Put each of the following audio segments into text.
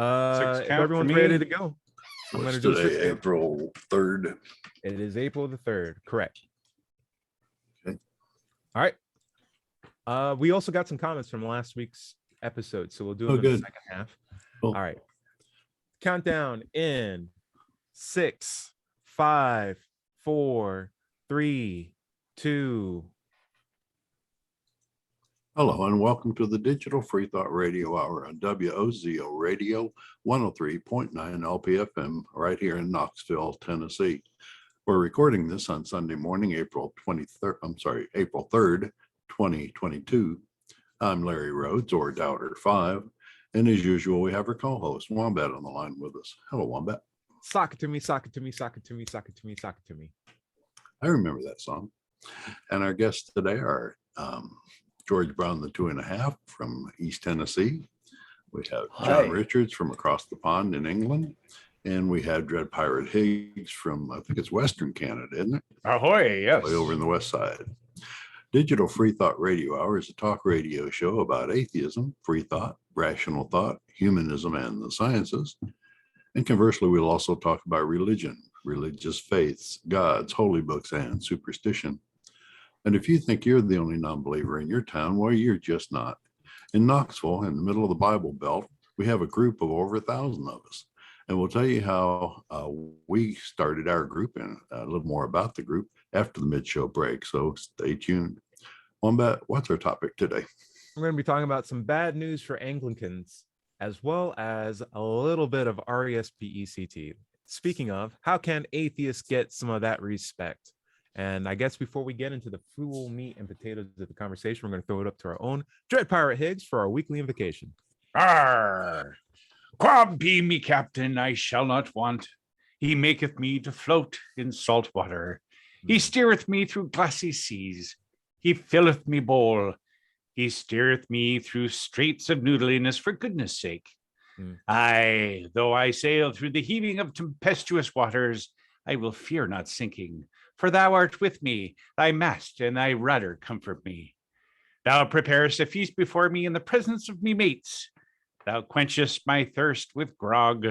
If everyone's ready to go, I'm going to do today, April 3rd. It is April the 3rd. Correct. Okay. All right. We also got some comments from last week's episode, so we'll do them in the second half. Cool. All right. Countdown in 6, 5, 4, 3, 2. Hello and welcome to the Digital Free Thought Radio Hour on WOZO Radio 103.9 LPFM right here in Knoxville, Tennessee. We're recording this on Sunday morning, April 3rd, 2022. I'm Larry Rhodes, or Doubter5, and as usual, we have our co-host Wombat on the line with us. Hello, Wombat. Sock it to me, sock it to me, sock it to me, sock it to me, sock it to me. I remember that song. And our guests today are George Brown, the 2.5 from East Tennessee. We have John Richards from across the pond in England. And we have Dread Pirate Higgs from, I think it's Western Canada, isn't it? Ahoy, yes. Way over in the west side. Digital Free Thought Radio Hour is a talk radio show about atheism, free thought, rational thought, humanism, and the sciences. And conversely, we'll also talk about religion, religious faiths, gods, holy books, and superstition. And if you think you're the only non-believer in your town, well, you're just not. In Knoxville, in the middle of the Bible Belt, we have a group of over 1,000 of us. And we'll tell you how we started our group and a little more about the group after the mid-show break. So stay tuned. Wombat, what's our topic today? We're going to be talking about some bad news for Anglicans, as well as a little bit of RESPECT. Speaking of, how can atheists get some of that respect? And I guess before we get into the full meat and potatoes of the conversation, we're going to throw it up to our own Dread Pirate Higgs for our weekly invocation. Arr! Quab be me captain, I shall not want. He maketh me to float in salt water. He steereth me through glassy seas. He filleth me bowl. He steereth me through straits of noodliness for goodness sake. Aye, though I sail through the heaving of tempestuous waters, I will fear not sinking. For thou art with me, thy mast and thy rudder comfort me. Thou preparest a feast before me in the presence of me mates. Thou quenchest my thirst with grog,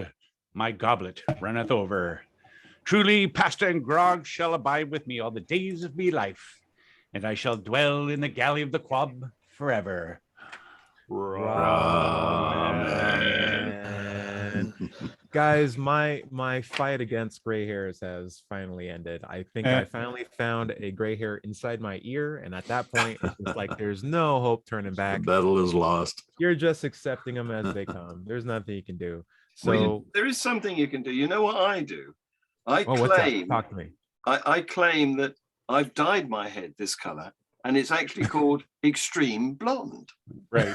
my goblet runneth over. Truly, pasta and grog shall abide with me all the days of me life, and I shall dwell in the galley of the Quab forever. Guys, my fight against gray hairs has finally ended. I think I finally found a gray hair inside my ear, and at that point it's like there's no hope turning back. The battle is lost. You're just accepting them as they come. There's nothing you can do. So there is something you can do. You know what I do? I Talk to me. I claim that I've dyed my head this color, and it's actually called extreme blonde. Right.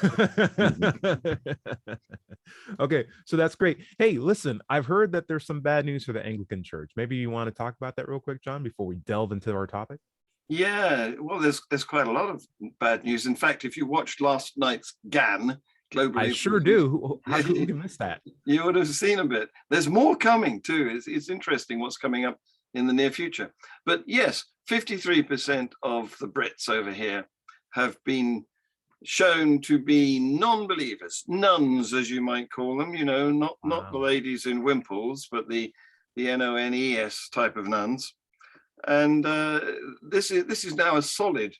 Okay, so that's great. Hey, listen, I've heard that there's some bad news for the Anglican Church. Maybe you want to talk about that real quick, John, before we delve into our topic? Yeah, well, there's quite a lot of bad news. In fact, if you watched last night's GAN, globally, I sure do. How could you miss that? You would have seen a bit. There's more coming too. It's interesting what's coming up in the near future. But yes, 53% of the Brits over here have been shown to be non-believers, nuns, as you might call them. You know, not the ladies in wimples, but the NONES type of nuns. And this is now a solid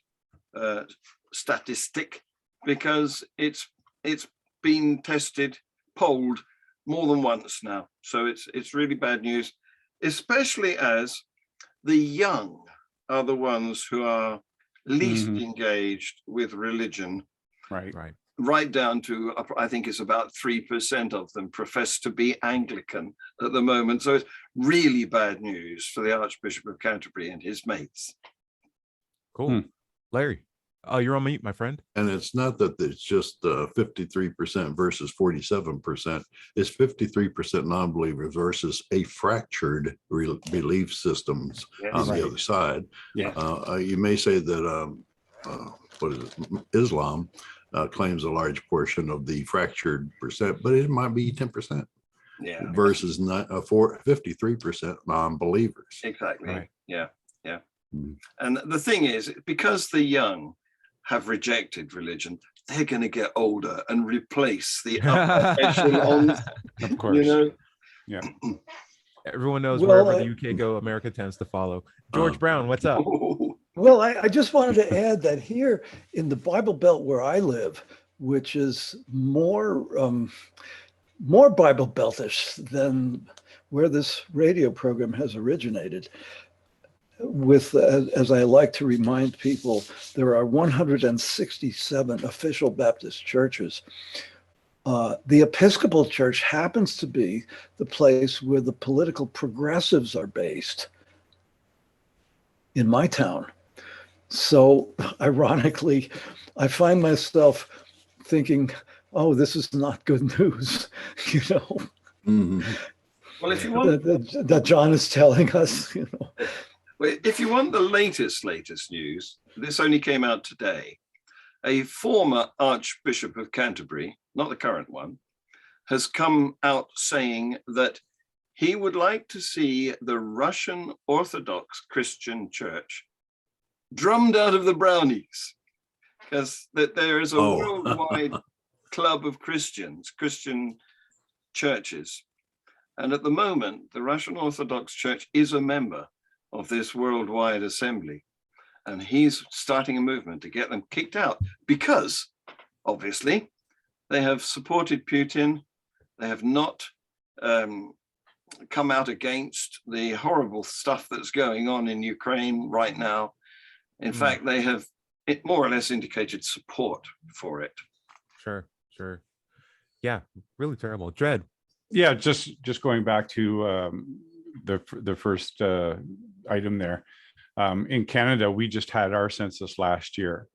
statistic, because it's been tested, polled more than once now. So it's really bad news, especially as the young are the ones who are least engaged with religion. Right down to, I think it's about 3% of them profess to be Anglican at the moment. So it's really bad news for the Archbishop of Canterbury and his mates. Cool. Larry, you're on mute, my friend. And it's not that it's just 53% versus 47%. It's 53% non-believers versus a fractured belief systems on the other side. You may say that, Islam claims a large portion of the fractured percent, but it might be 10%. Versus 53% non-believers. Exactly. Right. Yeah. And the thing is, because the young have rejected religion, they're going to get older and replace the upper echelons Of course. You know, Yeah. Everyone knows Well, wherever the UK go, America tends to follow. George Brown, what's up? Well, I just wanted to add that here in the Bible Belt where I live, which is more Bible Beltish than where this radio program has originated. With, as I like to remind people, there are 167 official Baptist churches. The Episcopal Church happens to be the place where the political progressives are based in my town. So ironically, I find myself thinking, oh, this is not good news, you know, well, if you want that John is telling us, you know. well, if you want the latest news, this only came out today. A former Archbishop of Canterbury, not the current one, has come out saying that he would like to see the Russian Orthodox Christian Church drummed out of the brownies, because that there is a worldwide club of Christian churches. And at the moment, the Russian Orthodox Church is a member of this worldwide assembly. And he's starting a movement to get them kicked out because, obviously, they have supported Putin. They have not come out against the horrible stuff that's going on in Ukraine right now. In fact, they have more or less indicated support for it. Sure. Yeah, really terrible. Dread. Yeah, just going back to the first item there. In Canada, we just had our census last year,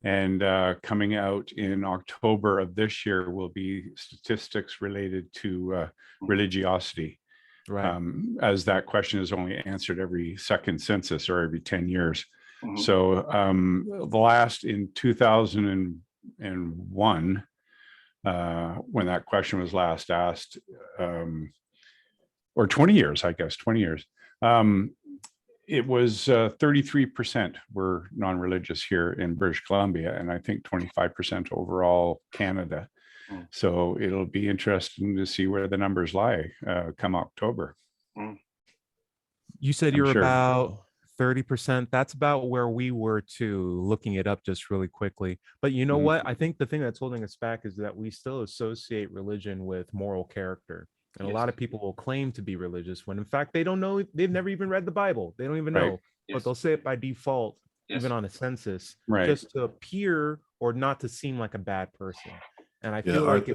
and coming out in October of this year will be statistics related to religiosity. Right. As that question is only answered every second census or every 10 years. So the last in 2001, when that question was last asked, or 20 years, I guess, 20 years, it was 33% were non-religious here in British Columbia, and I think 25% overall Canada. So it'll be interesting to see where the numbers lie come October. You said you're sure. about 30%. That's about where we were too, looking it up just really quickly. But you know what? I think the thing that's holding us back is that we still associate religion with moral character. And a lot of people will claim to be religious when in fact they don't know, they've never even read the Bible. They don't even know, but they'll say it by default, even on a census, just to appear or not to seem like a bad person. And I feel like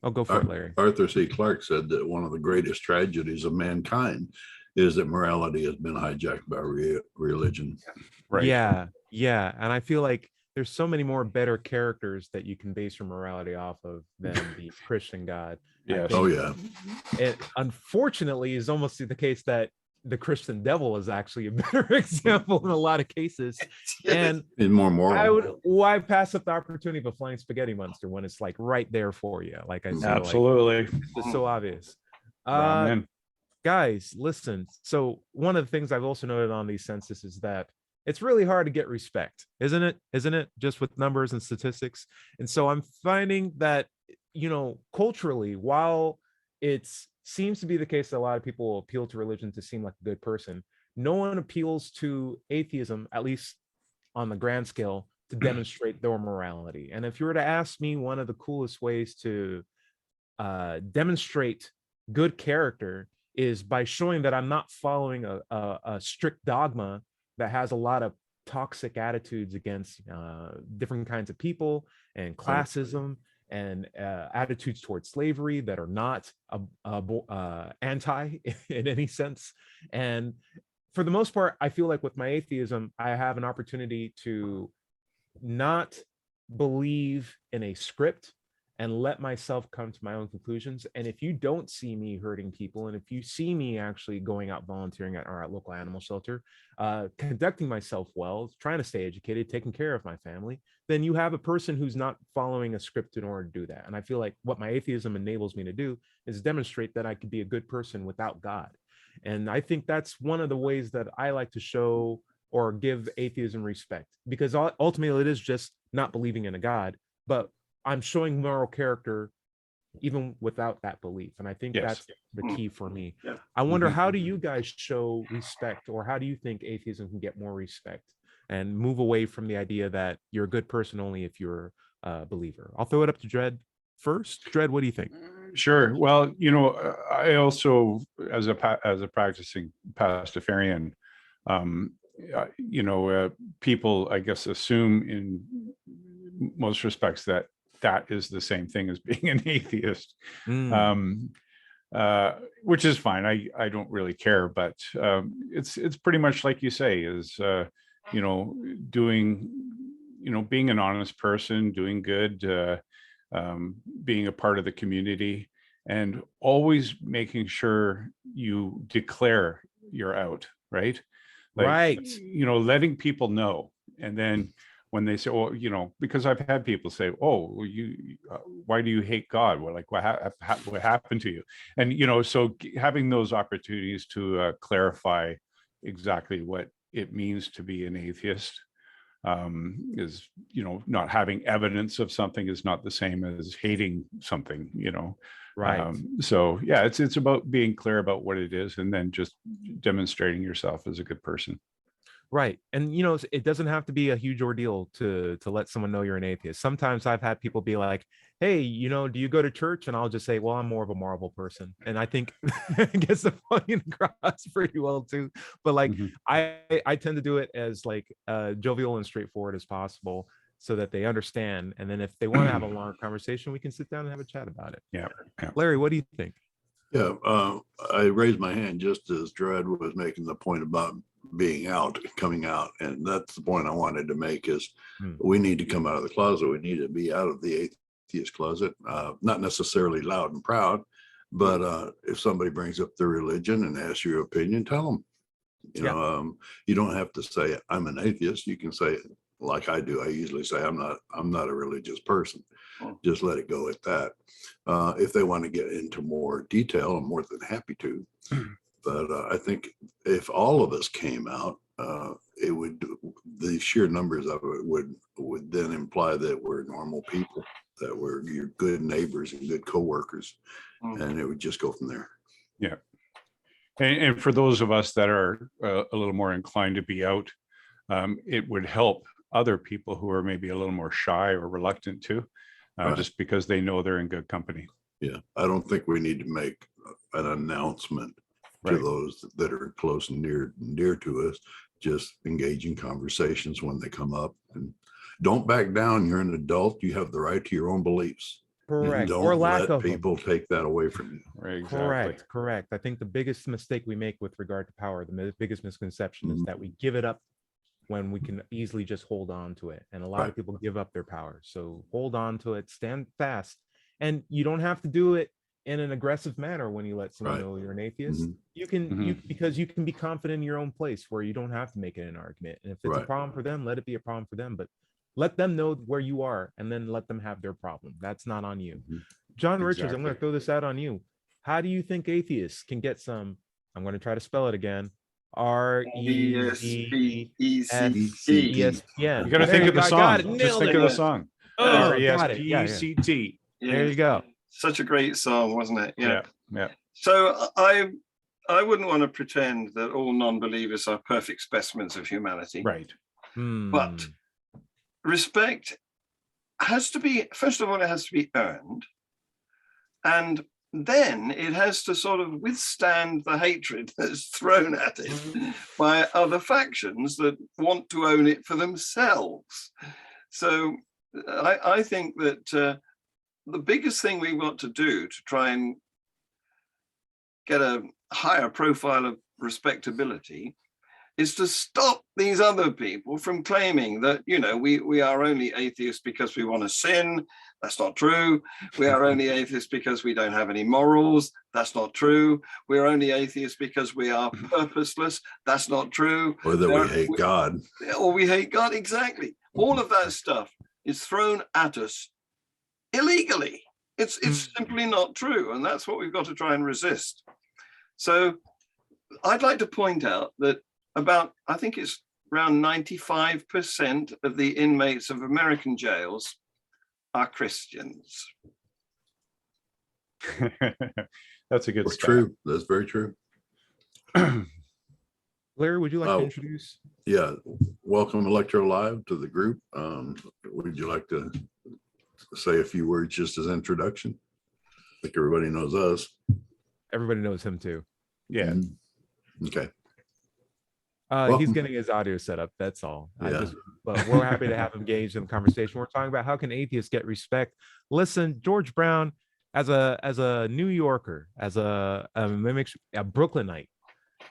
I'll go for it, Larry. Arthur C. Clarke said that one of the greatest tragedies of mankind is that morality has been hijacked by religion. Yeah. And I feel like there's so many more better characters that you can base your morality off of than the Christian God. Yes. Oh yeah. It unfortunately is almost the case that the Christian devil is actually a better example in a lot of cases. And more moral. Why pass up the opportunity of a flying spaghetti monster when it's like right there for you? Like I said, absolutely, it's so obvious. Guys, listen. So one of the things I've also noted on these censuses is that it's really hard to get respect, isn't it? Isn't it? Just with numbers and statistics. And so I'm finding that, you know, culturally, while it seems to be the case that a lot of people will appeal to religion to seem like a good person, no one appeals to atheism, at least on the grand scale, to demonstrate their morality. And if you were to ask me, one of the coolest ways to demonstrate good character is by showing that I'm not following a strict dogma that has a lot of toxic attitudes against different kinds of people and classism and attitudes towards slavery that are not anti in any sense. And for the most part, I feel like with my atheism, I have an opportunity to not believe in a script and let myself come to my own conclusions. And if you don't see me hurting people, and if you see me actually going out volunteering at our local animal shelter, conducting myself well, trying to stay educated, taking care of my family, then you have a person who's not following a script in order to do that. And I feel like what my atheism enables me to do is demonstrate that I could be a good person without God. And I think that's one of the ways that I like to show or give atheism respect, because ultimately it is just not believing in a God, but I'm showing moral character even without that belief. And I think Yes. that's the key for me. Yeah. I wonder, Mhm. how do you guys show respect, or how do you think atheism can get more respect and move away from the idea that you're a good person only if you're a believer? I'll throw it up to Dred first. Dred, what do you think? Sure. Well, I also, as a practicing pastafarian, people, I guess, assume in most respects that is the same thing as being an atheist, Mm, which is fine. I don't really care, but it's pretty much like you say, is doing, being an honest person, doing good, being a part of the community, and always making sure you declare you're out, right? Like, right. letting people know. And then when they say, well, because I've had people say, oh, well, why do you hate God? Well, like, what happened to you? And, so having those opportunities to clarify exactly what it means to be an atheist, is, not having evidence of something is not the same as hating something, Right. So yeah, it's about being clear about what it is, and then just demonstrating yourself as a good person. Right. And it doesn't have to be a huge ordeal to let someone know you're an atheist. Sometimes I've had people be like, hey, do you go to church? And I'll just say, well, I'm more of a Marvel person. And I think it gets the point across pretty well too. But like, Mhm. I tend to do it as like jovial and straightforward as possible, so that they understand. And then if they want to have a longer conversation, we can sit down and have a chat about it. Yeah. Larry, what do you think? Yeah, I raised my hand just as Dred was making the point about being out, coming out. And that's the point I wanted to make is we need to come out of the closet. We need to be out of the atheist closet, not necessarily loud and proud, but if somebody brings up their religion and asks your opinion, tell them. You don't have to say I'm an atheist. You can say, like I do, I usually say I'm not a religious person. Just let it go at that. If they want to get into more detail, I'm more than happy to. But I think if all of us came out, it would, the sheer numbers of it would then imply that we're normal people, that we're your good neighbors and good coworkers, and it would just go from there. Yeah. And for those of us that are a little more inclined to be out, it would help other people who are maybe a little more shy or reluctant to, Right. just because they know they're in good company. Yeah, I don't think we need to make an announcement to Right. those that are close and dear to us. Just engage in conversations when they come up, and don't back down. You're an adult. You have the right to your own beliefs. Correct. Don't Or lack let of people take that away from you. Right. Exactly. Correct. I think the biggest mistake we make with regard to power, the biggest misconception is that we give it up when we can easily just hold on to it. And a lot of people give up their power. So hold on to it, stand fast. And you don't have to do it in an aggressive manner when you let someone know you're an atheist. You can, because you can be confident in your own place where you don't have to make it an argument. And if it's a problem for them, let it be a problem for them. But let them know where you are, and then let them have their problem. That's not on you. John Richards, I'm going to throw this out on you. How do you think atheists can get some, I'm going to try to spell it again, R-E-S-P-E-C-T. You got to think of the song. Just think of the song. R-E-S-P-E-C-T. There you go. Such a great song, wasn't it? Yeah. So I wouldn't want to pretend that all non-believers are perfect specimens of humanity. Right. But respect has to be, first of all, it has to be earned. And then it has to sort of withstand the hatred that's thrown at it by other factions that want to own it for themselves. So I think that the biggest thing we've got to do to try and get a higher profile of respectability is to stop these other people from claiming that, we are only atheists because we want to sin. That's not true. We are only atheists because we don't have any morals. That's not true. We're only atheists because we are purposeless. That's not true. Or that we hate God. Or we hate God, exactly. All of that stuff is thrown at us illegally. It's simply not true. And that's what we've got to try and resist. So I'd like to point out that I think it's around 95% of the inmates of American jails are Christians. That's a good It's start. true. That's very true. Larry, would you like to introduce? Yeah. Welcome, Electro Live, to the group. Would you like to say a few words just as introduction? I think everybody knows us. Everybody knows him too. Yeah. Okay. He's getting his audio set up. That's all. Yeah. But we're happy to have him engaged in the conversation. We're talking about how can atheists get respect. Listen, George Brown, as a New Yorker, as a Brooklynite,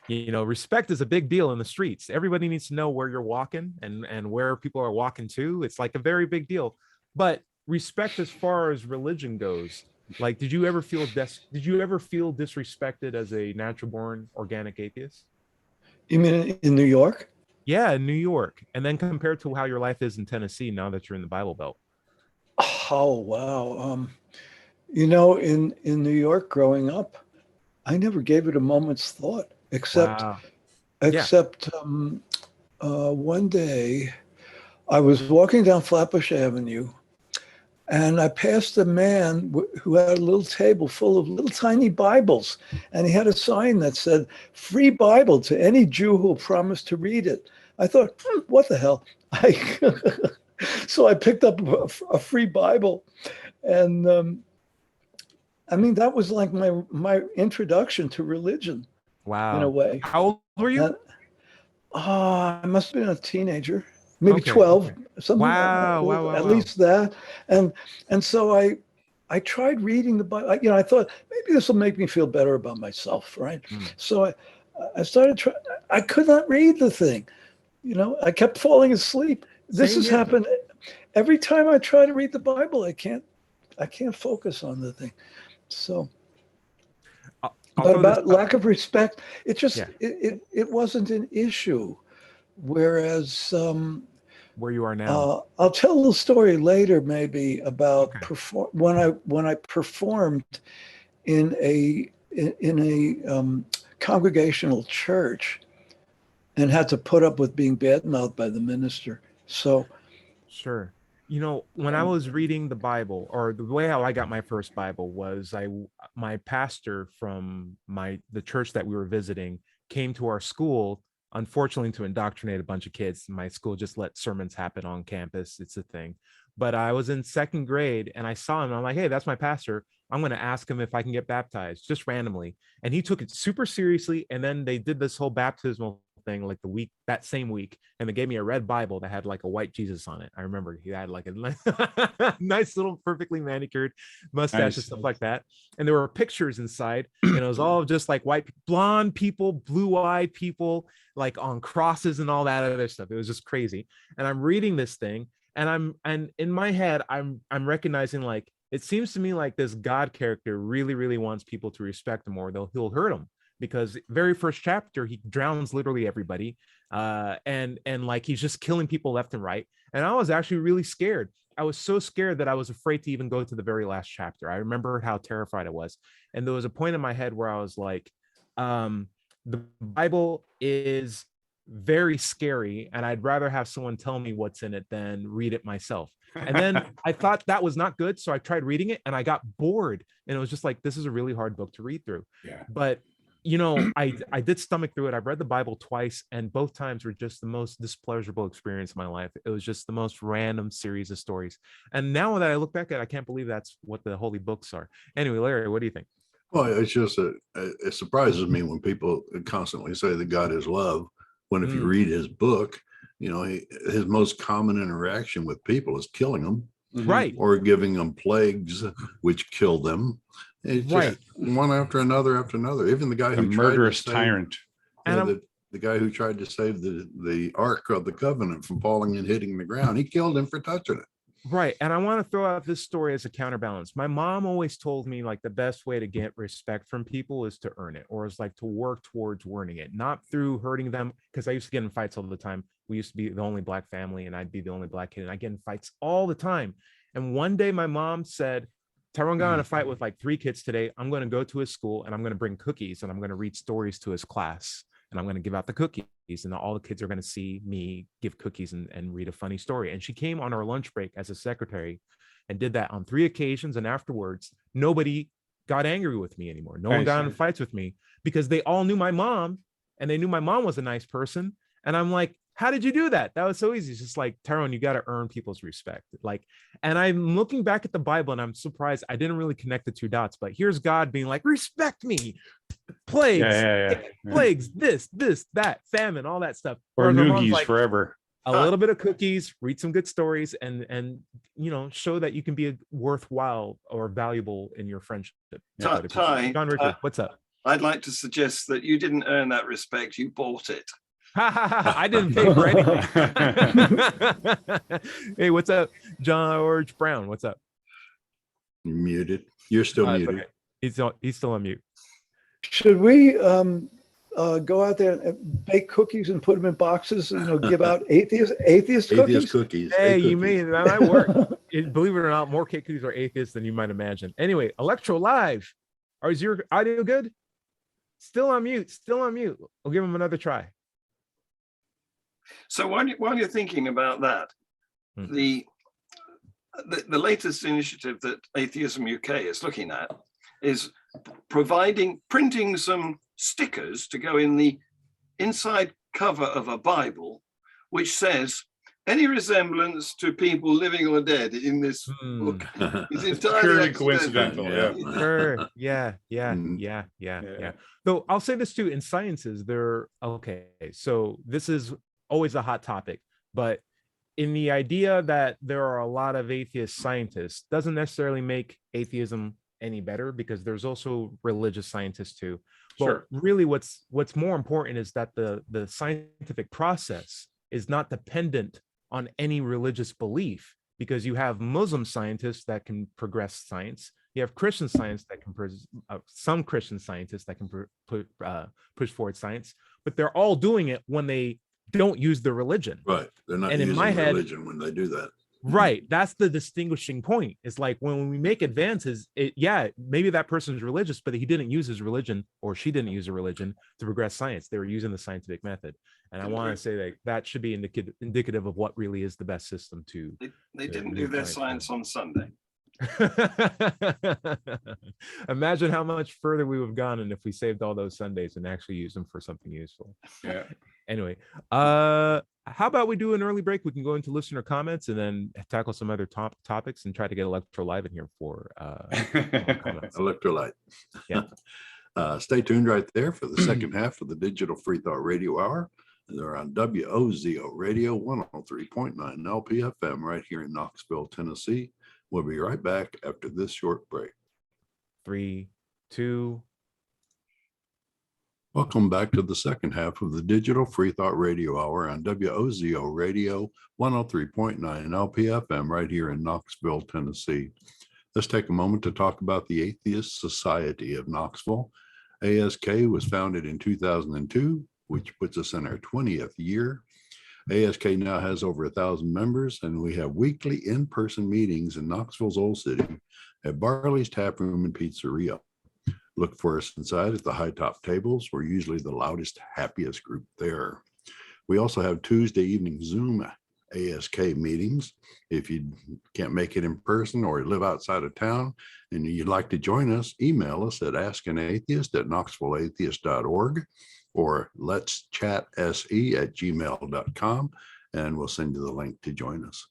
you know, respect is a big deal in the streets. Everybody needs to know where you're walking and where people are walking to. It's like a very big deal. But respect as far as religion goes, like, did you ever feel disrespected as a natural born organic atheist? You mean in New York? Yeah, in New York. And then compared to how your life is in Tennessee now that you're in the Bible Belt. Oh, wow. You know, in New York growing up, I never gave it a moment's thought, except one day I was walking down Flatbush Avenue and I passed a man who had a little table full of little tiny Bibles. And he had a sign that said, "Free Bible to any Jew who will promise to read it." I thought, what the hell? So I picked up a free Bible. And I mean, that was like my introduction to religion. Wow. In a way. How old were you? I must have been a teenager. Maybe 12, something. Wow. At least that. And so I tried reading the Bible. You know, I thought maybe this will make me feel better about myself, right? So I started trying. I could not read the thing. You know, I kept falling asleep. This has happened every time I try to read the Bible. I can't focus on the thing. So, but about lack of respect, it just it wasn't an issue. Whereas where you are now, I'll tell a little story later, maybe about when I performed in a congregational church and had to put up with being badmouthed by the minister. So, sure. You know, when I was reading the Bible, or the way how I got my first Bible was my pastor from the church that we were visiting came to our school, unfortunately, to indoctrinate a bunch of kids. My school just let sermons happen on campus. It's a thing. But I was in second grade and I saw him and I'm like, hey, that's my pastor. I'm going to ask him if I can get baptized just randomly. And he took it super seriously. And then they did this whole baptismal thing like that same week, and they gave me a red Bible that had like a white Jesus on it. I remember he had like a nice little perfectly manicured mustache and stuff like that, and there were pictures inside, and it was all just like white blonde people, blue-eyed people, like on crosses and all that other stuff. It was just crazy. And I'm reading this thing and in my head I'm recognizing, like, it seems to me like this God character really wants people to respect him, or he'll hurt him. Because very first chapter, he drowns literally everybody, and like he's just killing people left and right. And I was actually really scared. I was so scared that I was afraid to even go to the very last chapter. I remember how terrified I was. And there was a point in my head where I was like, the Bible is very scary, and I'd rather have someone tell me what's in it than read it myself. And then I thought that was not good, so I tried reading it and I got bored. And it was just like, this is a really hard book to read through. But you know, I did stomach through it. I've read the Bible twice, and both times were just the most displeasurable experience of my life. It was just the most random series of stories. And now that I look back at it, I can't believe that's what the holy books are. Anyway, Larry, what do you think? Well, it's just it surprises me when people constantly say that God is love, when if you read his book, you know, his most common interaction with people is killing them, right, or giving them plagues which kill them. It's just one after another after another. Even the guy who murderous tyrant, the guy who tried to save the Ark of the Covenant from falling and hitting the ground, he killed him for touching it. Right. And I want to throw out this story as a counterbalance. My mom always told me, like, the best way to get respect from people is to earn it, or is like to work towards earning it, not through hurting them. Because I used to get in fights all the time. We used to be the only Black family, and I'd be the only Black kid, and I get in fights all the time. And one day my mom said, Tyrone got in a fight with like 3 kids today. I'm going to go to his school and I'm going to bring cookies and I'm going to read stories to his class, and I'm going to give out the cookies, and all the kids are going to see me give cookies and read a funny story. And she came on our lunch break as a secretary and did that on 3 occasions. And afterwards, nobody got angry with me anymore. No I one got in see. fights with me because they all knew my mom, and they knew my mom was a nice person. And I'm like, how did you do that? That was so easy. It's just like, Tyrone, you got to earn people's respect. Like, and I'm looking back at the Bible and I'm surprised I didn't really connect the two dots, but here's God being like, respect me, plagues, Yeah. plagues, this, that, famine, all that stuff. Or Whereas my mom's noogies like, forever. a little bit of cookies, read some good stories, and show that you can be worthwhile or valuable in your friendship. Ty, John Richard, what's up? I'd like to suggest that you didn't earn that respect, you bought it. I didn't pay for anything. Hey, what's up, George Brown? What's up? Muted. You're still muted. Okay. He's still on mute. Should we go out there and bake cookies and put them in boxes? Give out atheist Atheist cookies. cookies. Hey, you cookies. that might work. Believe it or not, more cake cookies are atheists than you might imagine. Anyway, Electro Live. Is your audio good? Still on mute. We'll give him another try. So while you're thinking about that, the latest initiative that Atheism UK is looking at is printing some stickers to go in the inside cover of a Bible, which says any resemblance to people living or dead in this book is entirely Purely accidental. coincidental. Sure. Yeah. Mhm. Though I'll say this too, in sciences, they're okay. So this is always a hot topic, but in the idea that there are a lot of atheist scientists doesn't necessarily make atheism any better, because there's also religious scientists too. But Sure. really what's more important is that the scientific process is not dependent on any religious belief, because you have Muslim scientists that can progress science. You have Christian science that can some Christian scientists that can push forward science, but they're all doing it when they don't use the religion. Right. They're not And in using my head- religion when they do that. Right. That's the distinguishing point. It's like when we make advances, maybe that person's religious, but he didn't use his religion, or she didn't use a religion to progress science. They were using the scientific method. And I want to say that should be indicative of what really is the best system to. They didn't do their science on Sunday. Imagine how much further we would have gone, and if we saved all those Sundays and actually used them for something useful. Yeah. Anyway, how about we do an early break? We can go into listener comments and then tackle some other topics and try to get Electro Live in here for comments. Electrolyte. Yeah. Stay tuned right there for the second half of the Digital Free Thought Radio Hour. They're on WOZO Radio 103.9 LPFM right here in Knoxville, Tennessee. We'll be right back after this short break. 3, 2. Welcome back to the second half of the Digital Free Thought Radio Hour on WOZO Radio 103.9 LPFM right here in Knoxville, Tennessee. Let's take a moment to talk about the Atheist Society of Knoxville. ASK was founded in 2002, which puts us in our 20th year. ASK now has over 1,000 members, and we have weekly in-person meetings in Knoxville's Old City at Barley's Tap Room and Pizzeria. Look for us inside at the high top tables. We're usually the loudest, happiest group there. We also have Tuesday evening Zoom ASK meetings. If you can't make it in person or live outside of town and you'd like to join us, email us at askanatheist@knoxvilleatheist.org or let'schatsE@gmail.com, and we'll send you the link to join us.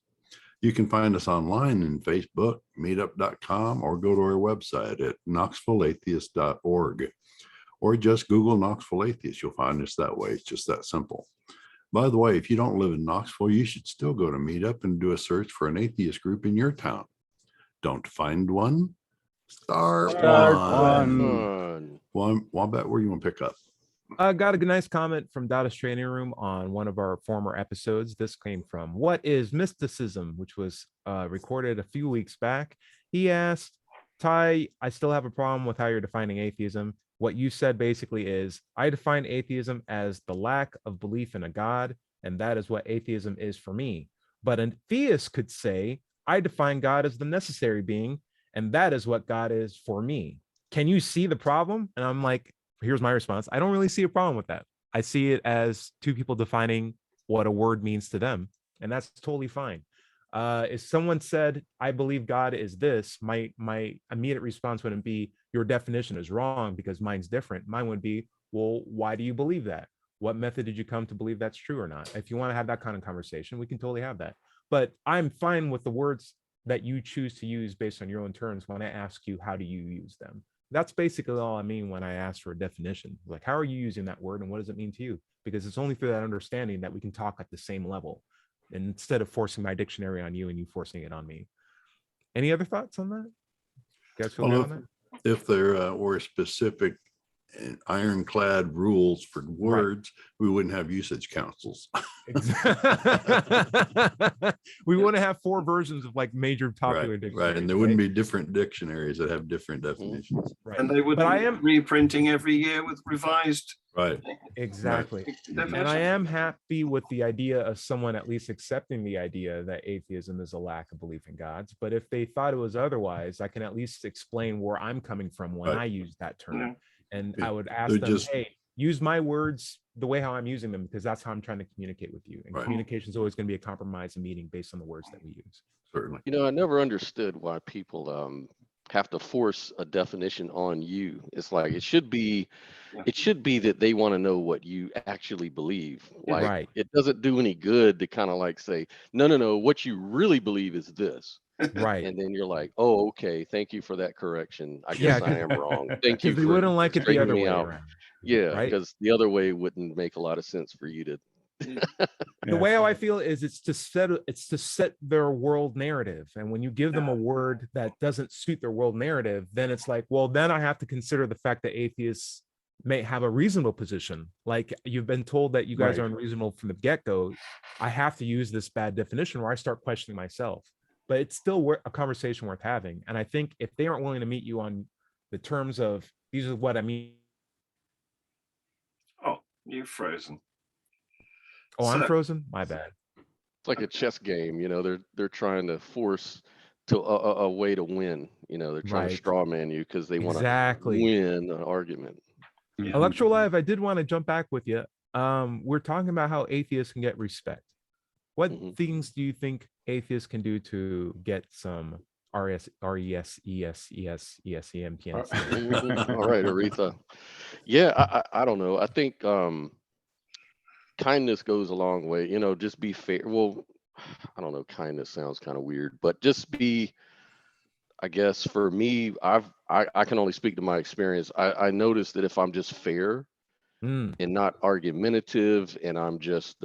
You can find us online in Facebook, meetup.com, or go to our website at knoxvilleatheist.org, or just Google Knoxville Atheist. You'll find us that way. It's just that simple. By the way, if you don't live in Knoxville, you should still go to Meetup and do a search for an atheist group in your town. Don't find one? Start one. Wombat, where you want to pick up? I got a nice comment from Dada's Training Room on one of our former episodes. This came from What is Mysticism, which was recorded a few weeks back. He asked, Ty, I still have a problem with how you're defining atheism. What you said basically is, I define atheism as the lack of belief in a God, and that is what atheism is for me. But a theist could say, I define God as the necessary being, and that is what God is for me. Can you see the problem? And I'm like, here's my response. I don't really see a problem with that. I see it as two people defining what a word means to them, and that's totally fine. If someone said, I believe God is this, my immediate response wouldn't be, your definition is wrong because mine's different. Mine would be, well, why do you believe that? What method did you come to believe that's true or not? If you want to have that kind of conversation, we can totally have that. But I'm fine with the words that you choose to use based on your own terms when I ask you, how do you use them? That's basically all I mean when I ask for a definition. Like, how are you using that word and what does it mean to you? Because it's only through that understanding that we can talk at the same level. And instead of forcing my dictionary on you and you forcing it on me. Any other thoughts on that? You guys feel good on that? If there were specific and ironclad rules for words, we wouldn't have usage councils. We want to have 4 versions of like major popular dictionaries. Right, and there wouldn't be different dictionaries that have different definitions. Right. And they would But I be am reprinting every year with revised. Right. exactly. definitions. And I am happy with the idea of someone at least accepting the idea that atheism is a lack of belief in gods. But if they thought it was otherwise, I can at least explain where I'm coming from when I use that term. Yeah. And Yeah. I would ask They're them, just- hey, use my words the way how I'm using them, because that's how I'm trying to communicate with you. And Right. communication is always going to be a compromise and meeting based on the words that we use. Certainly. You know, I never understood why people have to force a definition on you. It's like it should be that they want to know what you actually believe. Like Right. it doesn't do any good to kind of like say, no, what you really believe is this. Right. And then you're like, oh, okay, thank you for that correction. I Yeah, guess I am wrong. Thank you. Because they for wouldn't like it the straightening other me way out. around. Yeah, right? because the other way wouldn't make a lot of sense for you to. The way how I feel is it's to set their world narrative. And when you give them a word that doesn't suit their world narrative, then it's like, well, then I have to consider the fact that atheists may have a reasonable position. Like you've been told that you guys are unreasonable from the get-go. I have to use this bad definition where I start questioning myself. But it's still a conversation worth having. And I think if they aren't willing to meet you on the terms of these is what I mean. Oh, you're frozen. Oh, I'm So- frozen? My bad. It's like a chess game, you know. They're trying to force to a way to win. You know, they're trying to Right. straw man you because they want to Exactly. win an argument. Electro Live, I did want to jump back with you. We're talking about how atheists can get respect. What things do you think atheists can do to get some RESESESESEM? All right, Aretha. Yeah, I don't know. I think kindness goes a long way. You know, just be fair. Well, I don't know. Kindness sounds kind of weird, but just be. I guess for me, I can only speak to my experience. I noticed that if I'm just fair and not argumentative, and I'm just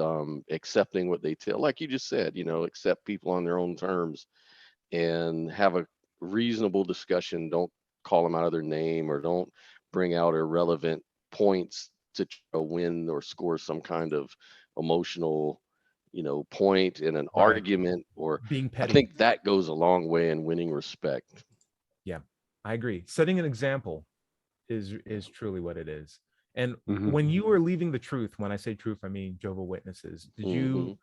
accepting what they tell, like you just said, you know, accept people on their own terms and have a reasonable discussion. Don't call them out of their name or don't bring out irrelevant points to try to win or score some kind of emotional, you know, point in an argument or being petty. I think that goes a long way in winning respect. Yeah, I agree. Setting an example is truly what it is. And when you were leaving the truth, when I say truth, I mean Jehovah's Witnesses, did you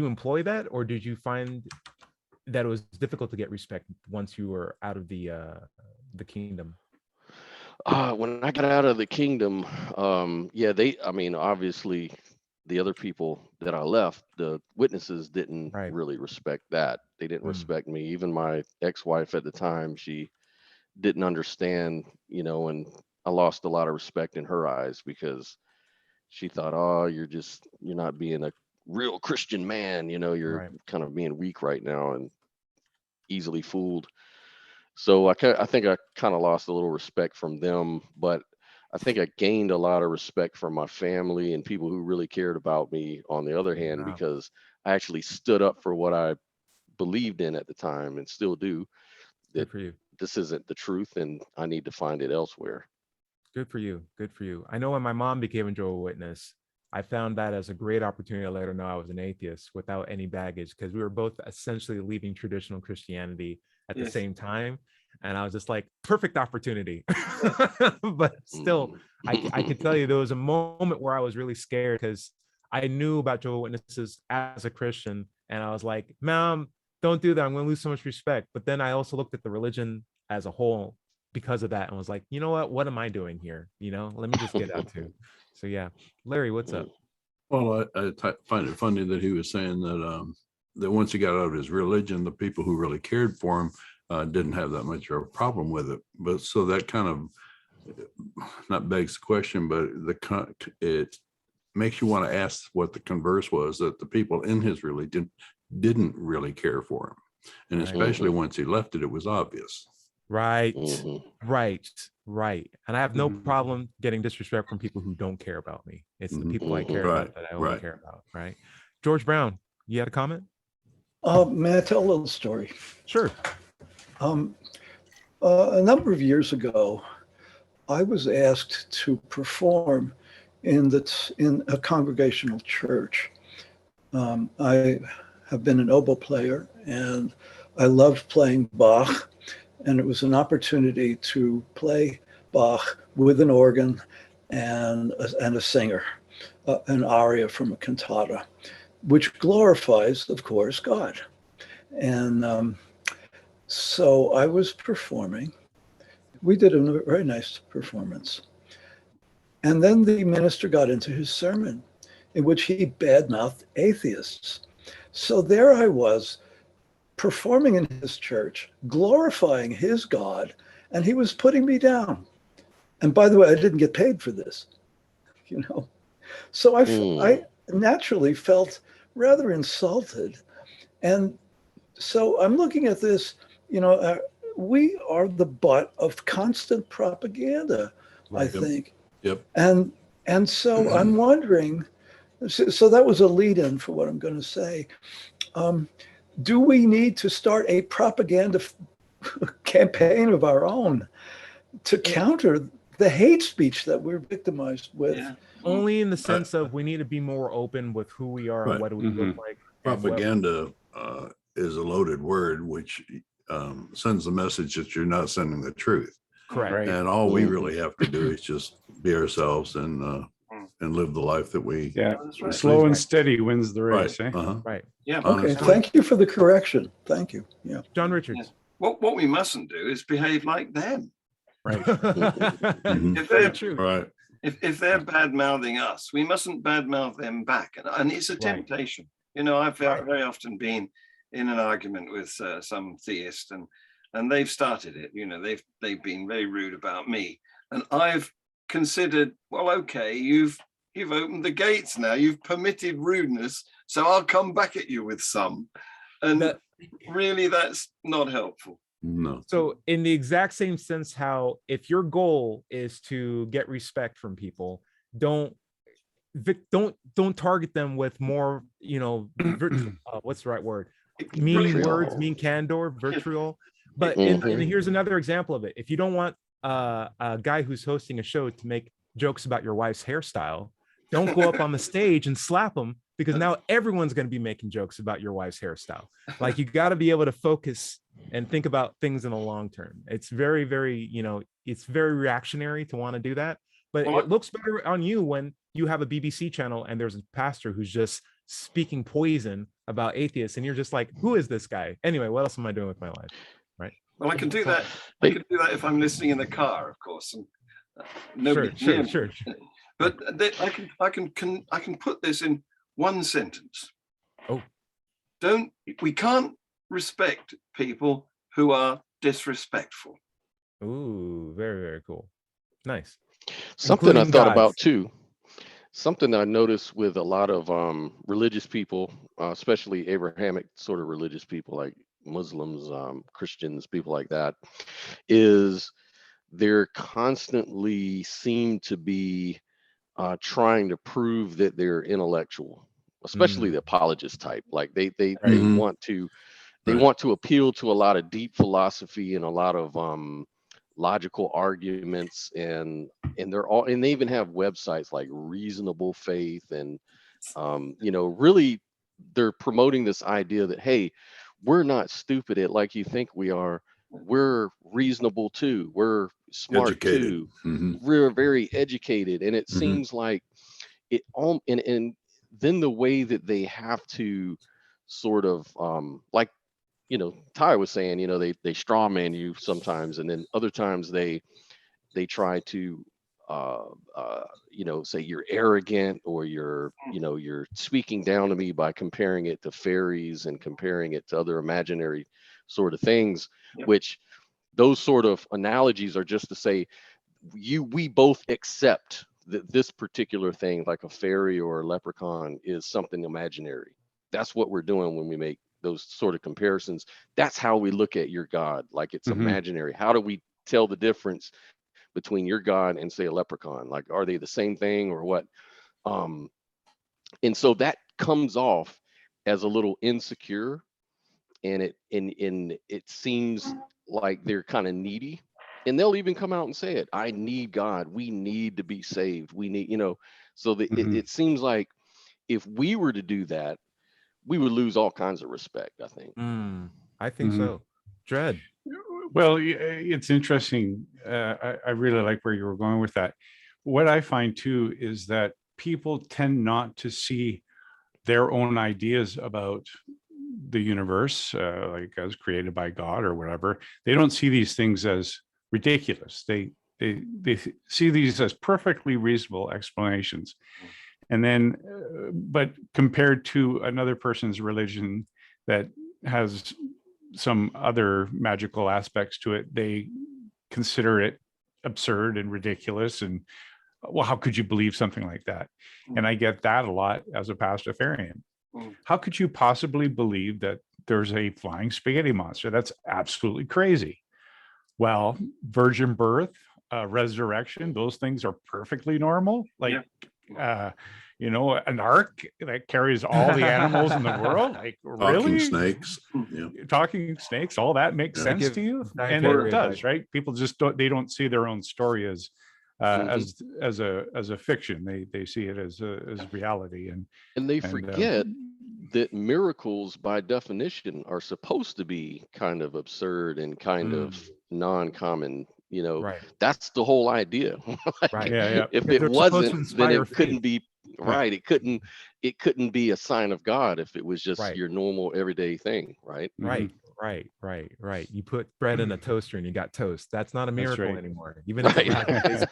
employ that, or did you find that it was difficult to get respect once you were out of the kingdom? When I got out of the kingdom, I mean, obviously the other people that I left, the witnesses didn't really respect that. They didn't respect me. Even my ex-wife at the time, she didn't understand, you know, and I lost a lot of respect in her eyes because she thought, oh, you're not being a real Christian man, you know, you're kind of being weak right now and easily fooled. So I think I kind of lost a little respect from them, but I think I gained a lot of respect from my family and people who really cared about me on the other hand, because I actually stood up for what I believed in at the time and still do. Good for you. This isn't the truth and I need to find it elsewhere. Good for you. Good for you. I know when my mom became a Jehovah's Witness, I found that as a great opportunity to let her know I was an atheist without any baggage, because we were both essentially leaving traditional Christianity at the same time. And I was just like, perfect opportunity. But still, I could tell you there was a moment where I was really scared because I knew about Jehovah's Witnesses as a Christian. And I was like, Mom, don't do that. I'm going to lose so much respect. But then I also looked at the religion as a whole because of that and was like, you know what am I doing here? You know, let me just get out too. So yeah. Larry, what's up? Well, I find it funny that he was saying that that once he got out of his religion, the people who really cared for him didn't have that much of a problem with it. But so that kind of not begs the question, but it makes you want to ask what the converse was, that the people in his religion didn't really care for him. And especially once he left it, it was obvious. Right. And I have no problem getting disrespect from people who don't care about me. It's the people I care about that I only care about. Right. George Brown, you had a comment? May I tell a little story? Sure. A number of years ago, I was asked to perform in a congregational church. I have been an oboe player, and I loved playing Bach, and it was an opportunity to play Bach with an organ and a singer, an aria from a cantata, which glorifies, of course, God. And so I was performing. We did a very nice performance. And then the minister got into his sermon in which he badmouthed atheists. So there I was performing in his church, glorifying his God, and he was putting me down. And by the way, I didn't get paid for this, you know. So I naturally felt rather insulted. And so I'm looking at this, you know, we are the butt of constant propaganda, I think. Yep. And so I'm wondering, so that was a lead-in for what I'm going to say. Do we need to start a propaganda campaign of our own to counter the hate speech that we're victimized with? Yeah. Only in the sense of we need to be more open with who we are and what do we look like. Propaganda is a loaded word, which sends the message that you're not sending the truth. Correct. Right. And all we really have to do is just be ourselves and live the life that we. Yeah. Slow and steady wins the race. Right. Eh? Right. Yeah. Okay. Thank you for the correction. Thank you. Yeah. John Richards. Yeah. What we mustn't do is behave like them. Right. If they're true. Right. If they're bad mouthing us, we mustn't bad mouth them back. And it's a temptation. You know, I've very often been in an argument with some theist, and they've started it. You know, they've been very rude about me, and I've considered, well, okay, you've opened the gates now. You've permitted rudeness, so I'll come back at you with some. And really, that's not helpful. No. So in the exact same sense, how if your goal is to get respect from people, don't target them with more, you know, what's the right word? Mean words, mean candor, virtual. But and here's another example of it. If you don't want a guy who's hosting a show to make jokes about your wife's hairstyle, don't go up on the stage and slap him, because now everyone's going to be making jokes about your wife's hairstyle. Like, you got to be able to focus and think about things in the long term. It's very, very, you know, it's very reactionary to want to do that. But it looks better on you when you have a BBC channel and there's a pastor who's just speaking poison about atheists, and you're just like, who is this guy? Anyway, what else am I doing with my life? Right. Well, I can do that. I can do that if I'm listening in the car, of course. And nobody. Sure. But I can put this in one sentence. Oh. We can't respect people who are disrespectful. Ooh, very, very cool. Nice. Something I thought about too. Something that I noticed with a lot of religious people, especially Abrahamic sort of religious people like Muslims, Christians, people like that, is they're constantly seem to be trying to prove that they're intellectual, especially the apologist type. Like they want to appeal to a lot of deep philosophy and a lot of logical arguments, and they even have websites like Reasonable Faith, and you know, really they're promoting this idea that, hey, we're not stupid like you think we are. We're reasonable too. We're smart educated. too. We're very educated. And it seems like it all, and then the way that they have to sort of like, you know, Ty was saying, you know, they straw man you sometimes, and then other times they try to you know, say you're arrogant, or you're speaking down to me by comparing it to fairies and comparing it to other imaginary sort of things, Yep. which those sort of analogies are just to say we both accept that this particular thing, like a fairy or a leprechaun, is something imaginary. That's what we're doing when we make those sort of comparisons. That's how we look at your God, like it's imaginary. How do we tell the difference between your God and, say, a leprechaun? Like, are they the same thing or what? And so that comes off as a little insecure, and it seems like they're kind of needy, and they'll even come out and say it. I need God. We need to be saved. We need, so it seems like if we were to do that, we would lose all kinds of respect, I think. I think so. Dread. Well, it's interesting. I really like where you were going with that. What I find too is that people tend not to see their own ideas about the universe, like as created by God or whatever. They don't see these things as ridiculous. They see these as perfectly reasonable explanations. And then, but compared to another person's religion that has some other magical aspects to it, they consider it absurd and ridiculous. And, well, how could you believe something like that? And I get that a lot as a Pastafarian. How could you possibly believe that there's a flying spaghetti monster? That's absolutely crazy. Well, virgin birth, resurrection, those things are perfectly normal. Like, an ark that carries all the animals in the world. Like, really? Talking snakes. Talking snakes, all that makes sense to you? And it does, right? People just don't see their own story as a fiction. They see it as reality, and they forget that miracles by definition are supposed to be kind of absurd and kind of non-common. Right. That's the whole idea. Right. If it wasn't, then it couldn't be right. It couldn't be a sign of God if it was just your normal everyday thing, right? Right. You put bread in a toaster and you got toast. That's not a miracle anymore. Even if it had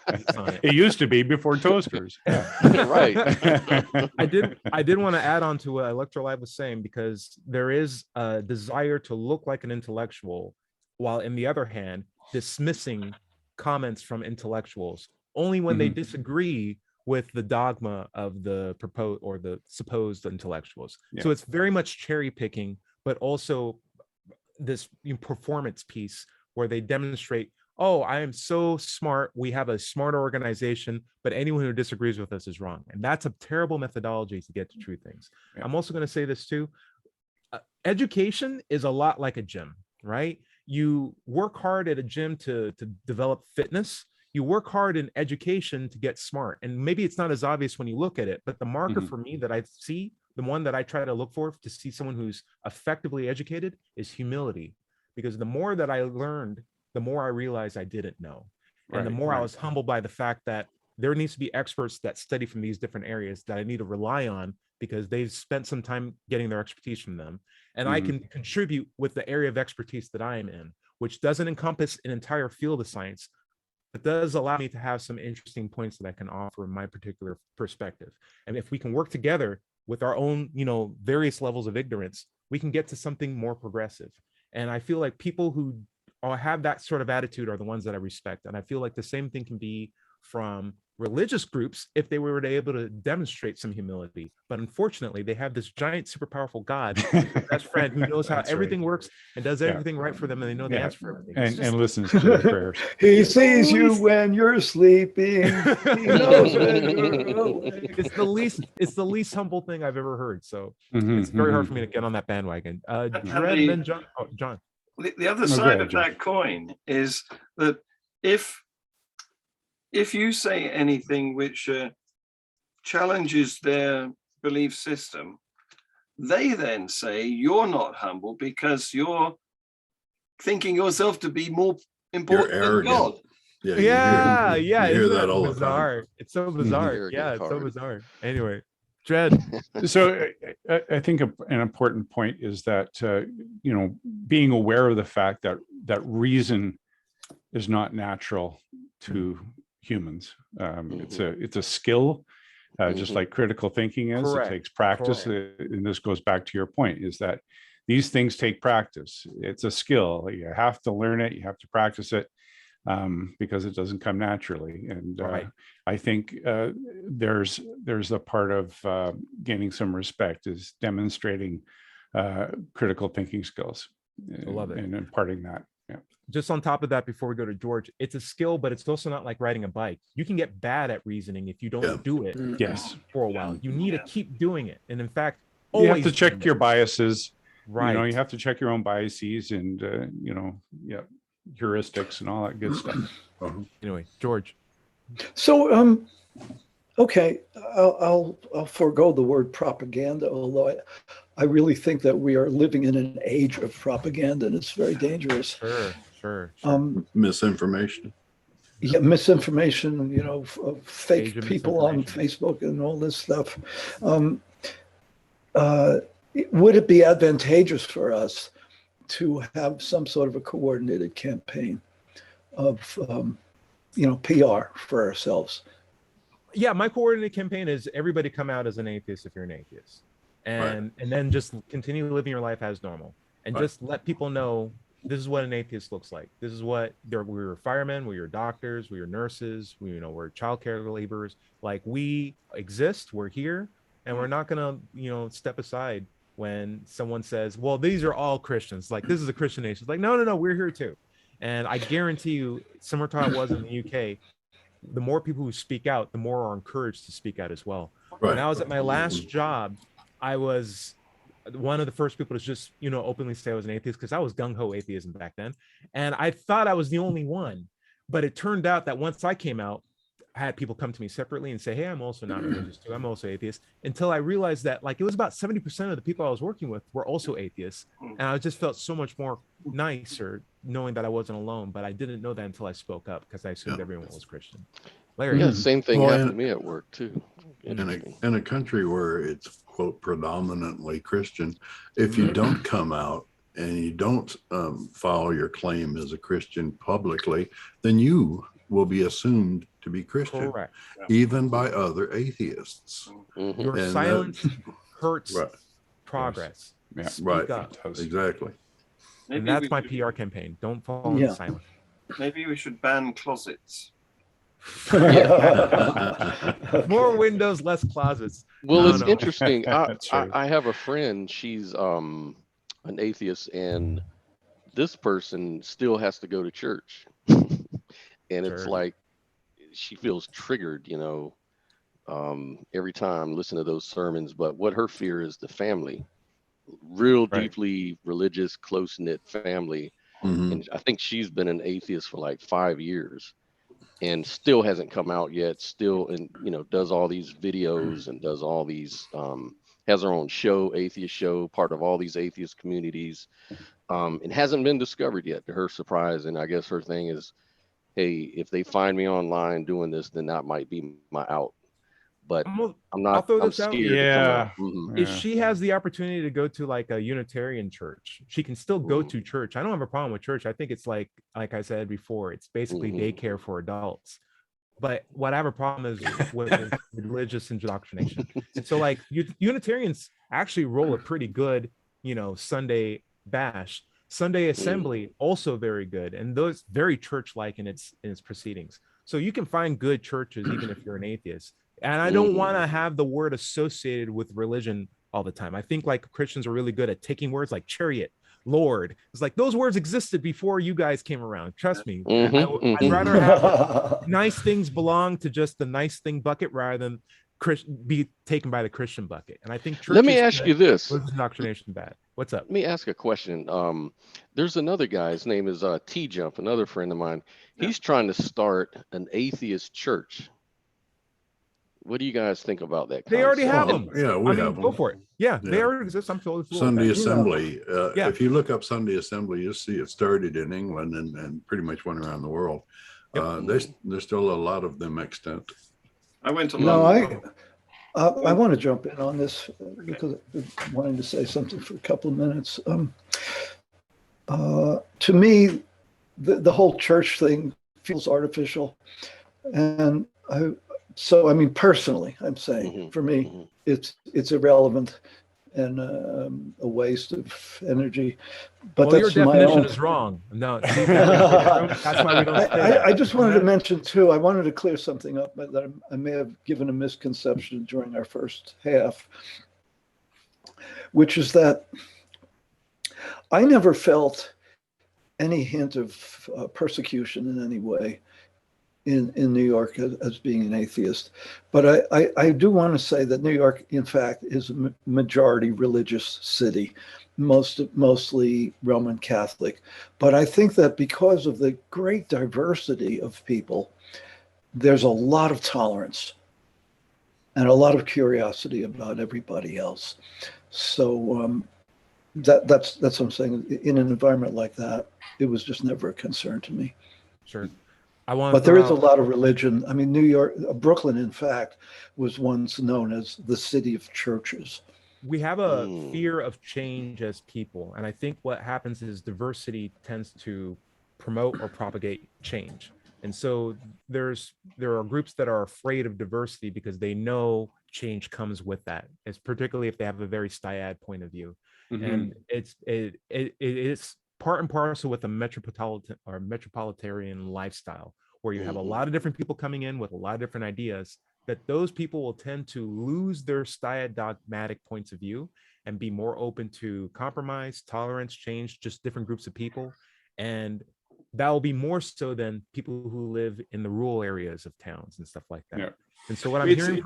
it used to be before toasters. Right. I did want to add on to what Electrolive was saying, because there is a desire to look like an intellectual, while in the other hand, dismissing comments from intellectuals only when they disagree with the dogma of the proposed or the supposed intellectuals. So it's very much cherry picking, but also this performance piece where they demonstrate, oh, I am so smart, we have a smart organization, but anyone who disagrees with us is wrong. And that's a terrible methodology to get to true things. I'm also going to say this too. Education is a lot like a gym, right? You work hard at a gym to develop fitness. You work hard in education to get smart. And maybe it's not as obvious when you look at it, but the marker for me that I see, the one that I try to look for to see someone who's effectively educated, is humility. Because the more that I learned, the more I realized I didn't know. And the more I was humbled by the fact that there needs to be experts that study from these different areas that I need to rely on, because they've spent some time getting their expertise from them. And I can contribute with the area of expertise that I am in, which doesn't encompass an entire field of science, but does allow me to have some interesting points that I can offer in my particular perspective. And if we can work together with our own, various levels of ignorance, we can get to something more progressive. And I feel like people who have that sort of attitude are the ones that I respect. And I feel like the same thing can be from religious groups if they were able to demonstrate some humility. But unfortunately, they have this giant, super powerful God, best friend, who knows how everything works and does everything right for them, and they know the answer for everything. And listens to their prayers. He sees you when you're sleeping. He knows when you're awake. It's the least humble thing I've ever heard. So it's very hard for me to get on that bandwagon. Dread, and then John. John. The other side of that coin is that if you say anything which challenges their belief system, they then say you're not humble because you're thinking yourself to be more important than God. Yeah, you hear that all the bizarre. time. It's so bizarre. It's so bizarre. Anyway, Dread. So I think an important point is that being aware of the fact that reason is not natural to humans. It's a skill, just like critical thinking is. It takes practice. And this goes back to your point, is that these things take practice. It's a skill. You have to learn it. You have to practice it, because it doesn't come naturally. And I think there's a part of gaining some respect is demonstrating critical thinking skills. I love it. And imparting that. Yeah. Just on top of that, before we go to George, it's a skill, but it's also not like riding a bike. You can get bad at reasoning if you don't do it for a while. You need to keep doing it. And in fact, you have to check your biases. Right. You know, you have to check your own biases and, heuristics and all that good stuff. Anyway, George. So, okay, I'll forego the word propaganda, although I really think that we are living in an age of propaganda, and it's very dangerous. Sure. Misinformation. Yeah, misinformation, fake people on misinformation. Facebook and all this stuff. Would it be advantageous for us to have some sort of a coordinated campaign of, PR for ourselves? Yeah, my coordinated campaign is everybody come out as an atheist if you're an atheist. And then just continue living your life as normal. And just let people know this is what an atheist looks like. This is what we're firemen, we're doctors, we're nurses, we're childcare laborers. Like, we exist, we're here, and we're not gonna, step aside when someone says, well, these are all Christians. Like, this is a Christian nation. It's like, no, we're here too. And I guarantee you, similar to how it was in the UK, the more people who speak out, the more are encouraged to speak out as well. When I was at my last job, I was one of the first people to just, openly say I was an atheist, because I was gung-ho atheism back then. And I thought I was the only one. But it turned out that once I came out, I had people come to me separately and say, hey, I'm also not religious too. I'm also atheist. Until I realized that, like, it was about 70% of the people I was working with were also atheists. And I just felt so much more nicer knowing that I wasn't alone. But I didn't know that until I spoke up, because I assumed everyone was Christian. Larry. Yeah, same thing happened to me at work too. In a country where it's, quote, predominantly Christian, if you don't come out and you don't follow your claim as a Christian publicly, then you will be assumed to be Christian, even by other atheists. Your silence hurts progress. Yeah. Speak up. Exactly. And that's my PR campaign. Don't fall in silence. Maybe we should ban closets. More windows, less closets. Well, it's interesting. I have a friend. She's an atheist, and this person still has to go to church. And it's like she feels triggered, every time listen to those sermons. But what her fear is the family, real deeply religious, close-knit family. And I think she's been an atheist for like 5 years and still hasn't come out yet, still, and does all these videos and does all these, has her own show, atheist show, part of all these atheist communities, and hasn't been discovered yet, to her surprise. And I guess her thing is, hey, if they find me online doing this, then that might be my out. But I'm scared. Yeah. If she has the opportunity to go to like a Unitarian church, she can still go to church. I don't have a problem with church. I think it's like I said before, it's basically daycare for adults. But what I have a problem is with religious indoctrination. And so like Unitarians actually roll a pretty good, Sunday bash. Sunday assembly, also very good. And those very church-like in its proceedings. So you can find good churches even if you're an atheist. And I don't want to have the word associated with religion all the time. I think like Christians are really good at taking words like chariot, Lord. It's like those words existed before you guys came around. Trust me. I'd rather have nice things belong to just the nice thing bucket rather than be taken by the Christian bucket. And I think let me ask you this. Indoctrination bad. What's up? Let me ask a question. There's another guy, his name is T-Jump, another friend of mine. He's trying to start an atheist church. What do you guys think about that? They already have them. Yeah, we have them. Go for it. Yeah, they already exist. I'm totally cool Sunday Assembly. If you look up Sunday Assembly, you'll see it started in England and pretty much went around the world. There's still a lot of them extant. I went to London. I want to jump in on this because I've been wanting to say something for a couple of minutes. To me, the whole church thing feels artificial, and so I mean personally, I'm saying for me, it's irrelevant, and a waste of energy. But well, your that's my definition own. is wrong. No, see, that's why we don't say that. I just wanted to mention too, I wanted to clear something up that I may have given a misconception during our first half, which is that I never felt any hint of persecution in any way in New York as being an atheist. But I do want to say that New York, in fact, is a majority religious city, mostly Roman Catholic. But I think that because of the great diversity of people, there's a lot of tolerance and a lot of curiosity about everybody else. So that's what I'm saying. In an environment like that, it was just never a concern to me. Sure. But there is a lot of religion. I mean, New York, Brooklyn, in fact, was once known as the city of churches. We have a fear of change as people. And I think what happens is diversity tends to promote or propagate change. And so there are groups that are afraid of diversity because they know change comes with that. It's particularly if they have a very styad point of view. Mm-hmm. And it's part and parcel with a metropolitan lifestyle, where you have a lot of different people coming in with a lot of different ideas, that those people will tend to lose their styad dogmatic points of view and be more open to compromise, tolerance, change, just different groups of people. And that will be more so than people who live in the rural areas of towns and stuff like that. Yeah. And so what I'm hearing,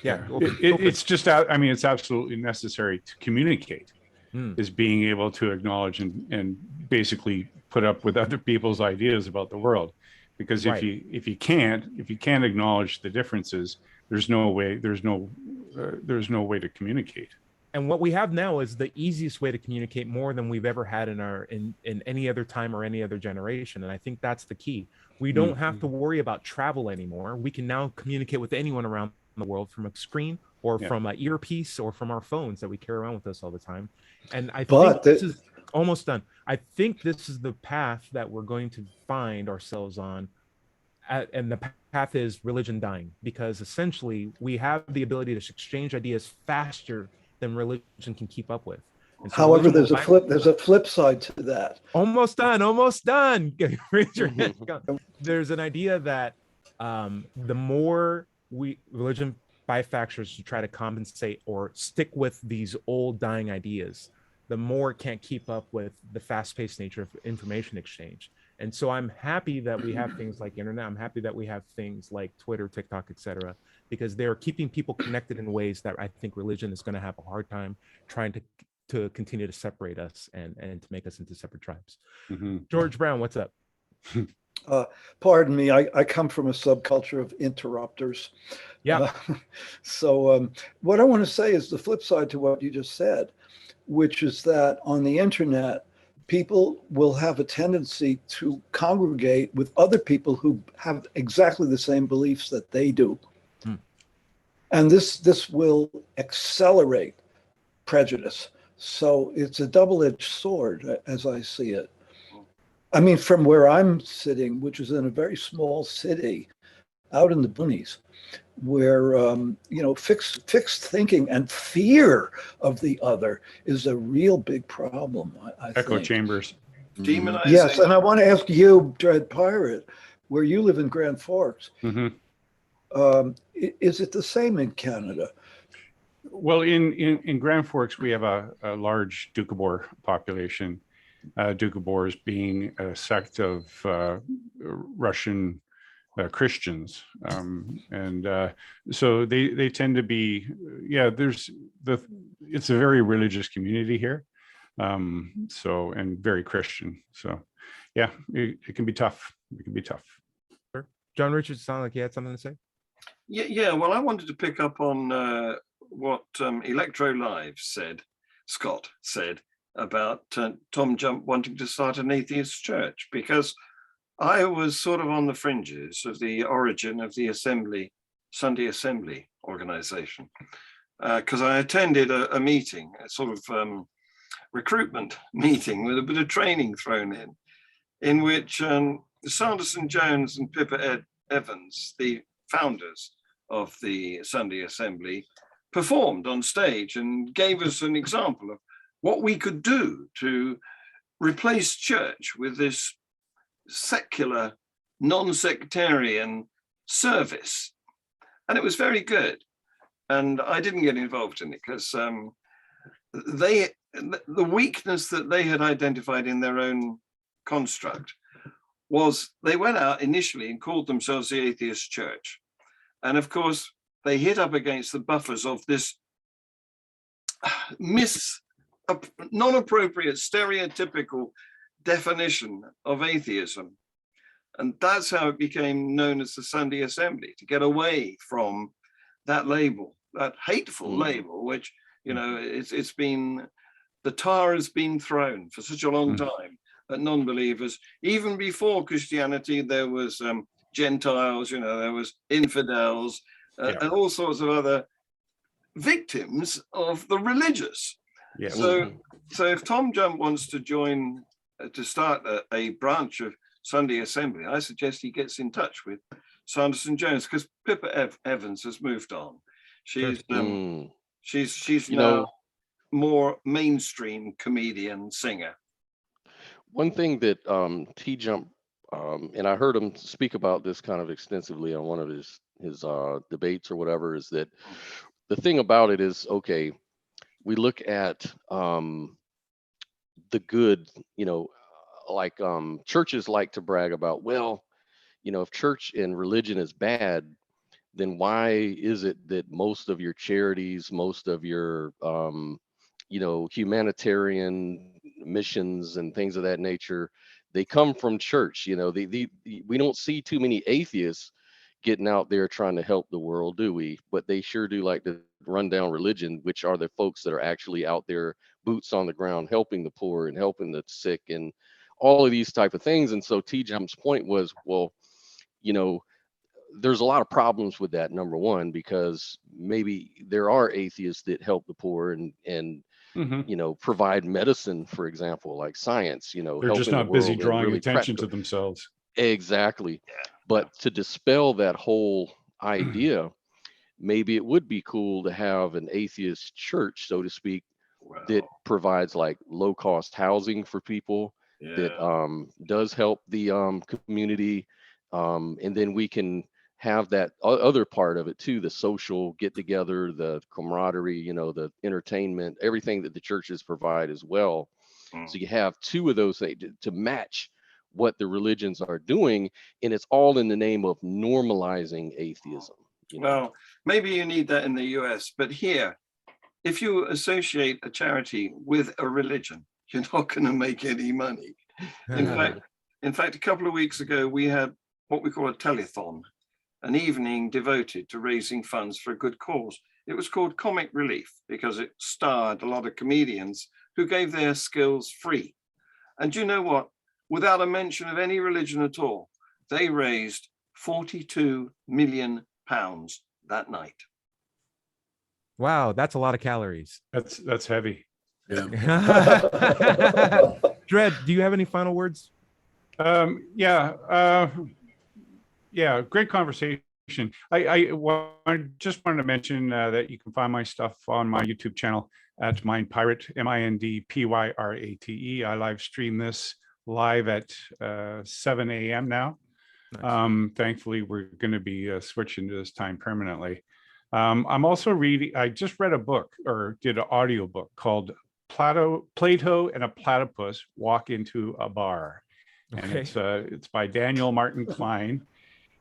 it's just, I mean, it's absolutely necessary to communicate. Is being able to acknowledge and basically put up with other people's ideas about the world, because if you can't acknowledge the differences, there's no way to communicate. And what we have now is the easiest way to communicate, more than we've ever had in any other time or any other generation. And I think that's the key. We don't have to worry about travel anymore. We can now communicate with anyone around the world from a screen or from an earpiece or from our phones that we carry around with us all the time. And I think this is almost done. I think this is the path that we're going to find ourselves on. And the path is religion dying, because essentially we have the ability to exchange ideas faster than religion can keep up with. So however, there's a flip side to that. Almost done. There's an idea that the more religion manufacturers to try to compensate or stick with these old dying ideas, the more it can't keep up with the fast-paced nature of information exchange. And so I'm happy that we have things like internet. I'm happy that we have things like Twitter, TikTok, etc., because they're keeping people connected in ways that I think religion is going to have a hard time trying to continue to separate us and to make us into separate tribes. Mm-hmm. George Brown, what's up? Pardon me, I come from a subculture of interrupters. Yeah. So what I want to say is the flip side to what you just said, which is that on the internet, people will have a tendency to congregate with other people who have exactly the same beliefs that they do. And this will accelerate prejudice. So it's a double-edged sword, as I see it. I mean, from where I'm sitting, which is in a very small city out in the boonies, where fixed thinking and fear of the other is a real big problem. I Echo think. chambers. Demonizing. Yes, and I want to ask you, Dread Pirate, where you live in Grand Forks, is it the same in Canada? Well, in Grand Forks, we have a large Doukhobor population. Doukhobors being a sect of Russian Christians, and so they tend to be. It's a very religious community here, and very Christian. So, yeah, it can be tough. It can be tough. Sure. John Richards, sounded like you had something to say. Yeah. Well, I wanted to pick up on what Electro Live Scott said about Tom Jump wanting to start an atheist church, because I was sort of on the fringes of the origin of the Sunday Assembly organization, because I attended a meeting, a sort of recruitment meeting with a bit of training thrown in which Sanderson Jones and Pippa Evans, the founders of the Sunday Assembly, performed on stage and gave us an example of what we could do to replace church with this secular, non-sectarian service. And it was very good. And I didn't get involved in it because the weakness that they had identified in their own construct was they went out initially and called themselves the Atheist Church. And of course, they hit up against the buffers of this non-appropriate, stereotypical definition of atheism. And that's how it became known as the Sunday Assembly, to get away from that label, that hateful label, which, you know, it's been, the tar has been thrown for such a long time at non-believers. Even before Christianity, there was Gentiles, you know, there was infidels, and all sorts of other victims of the religious. Yeah. So if Tom Jump wants to join, to start a branch of Sunday Assembly, I suggest he gets in touch with Sanderson Jones, because Pippa Evans has moved on. She's now more mainstream comedian singer. One thing that T Jump, and I heard him speak about this kind of extensively on one of his debates or whatever, is that the thing about it is, okay, we look at the good, you know, like churches like to brag about, well, you know, if church and religion is bad, then why is it that most of your charities, most of your, you know, humanitarian missions and things of that nature, they come from church? You know, we don't see too many atheists getting out there trying to help the world, do we? But they sure do like to run down religion, which are the folks that are actually out there, boots on the ground, helping the poor and helping the sick and all of these type of things. And so T Jump's point was, well, you know, there's a lot of problems with that, number one, because maybe there are atheists that help the poor and you know, provide medicine, for example, like science, you know, they're just not busy drawing really attention to themselves. Exactly. But to dispel that whole idea, maybe it would be cool to have an atheist church, so to speak, that provides like low cost housing for people, that does help the community, and then we can have that other part of it too, the social get together, the camaraderie, you know, the entertainment, everything that the churches provide as well. So you have two of those things to match what the religions are doing, and it's all in the name of normalizing atheism. You know? Well, maybe you need that in the US, but here, if you associate a charity with a religion, you're not going to make any money. In fact, a couple of weeks ago, we had what we call a telethon, an evening devoted to raising funds for a good cause. It was called Comic Relief because it starred a lot of comedians who gave their skills free. And you know what? Without a mention of any religion at all, they raised £42 million that night. Wow, that's a lot of calories. That's heavy. Yeah. Dred, do you have any final words? Yeah, great conversation. I just wanted to mention that you can find my stuff on my YouTube channel at Mindpyrate, MINDPYRATE. I live stream this live at 7 a.m. now. Nice. Thankfully, we're going to be switching to this time permanently. I'm also reading, I just read a book, or did an audio book called Plato and a Platypus Walk into a Bar. And it's by Daniel Martin Klein.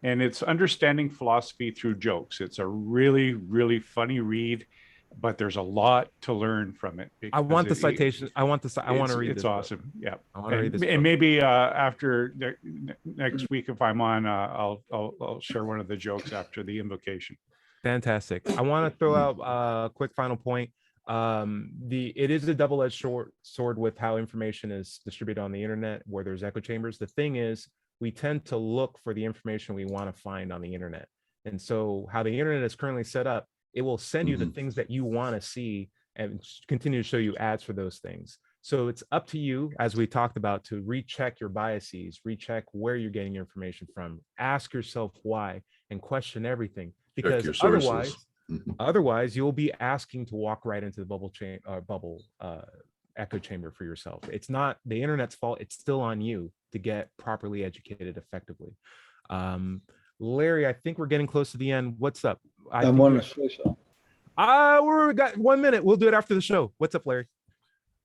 And it's understanding philosophy through jokes. It's a really, really funny read, but there's a lot to learn from it. I want the citation. I want to read it's this. Awesome. Book. Yeah. I want to read this. And maybe after next week, if I'm on, I'll share one of the jokes after the invocation. Fantastic. I want to throw out a quick final point. It is a double-edged sword with how information is distributed on the internet, where there's echo chambers. The thing is, we tend to look for the information we want to find on the internet. And so how the internet is currently set up, it will send you the things that you want to see and continue to show you ads for those things. So it's up to you, as we talked about, to recheck your biases, recheck where you're getting your information from, ask yourself why, and question everything. Because Otherwise, you'll be asking to walk right into the bubble echo chamber for yourself. It's not the internet's fault. It's still on you to get properly educated effectively. Larry, I think we're getting close to the end. What's up? I want to say so. We're got 1 minute. We'll do it after the show. What's up, Larry?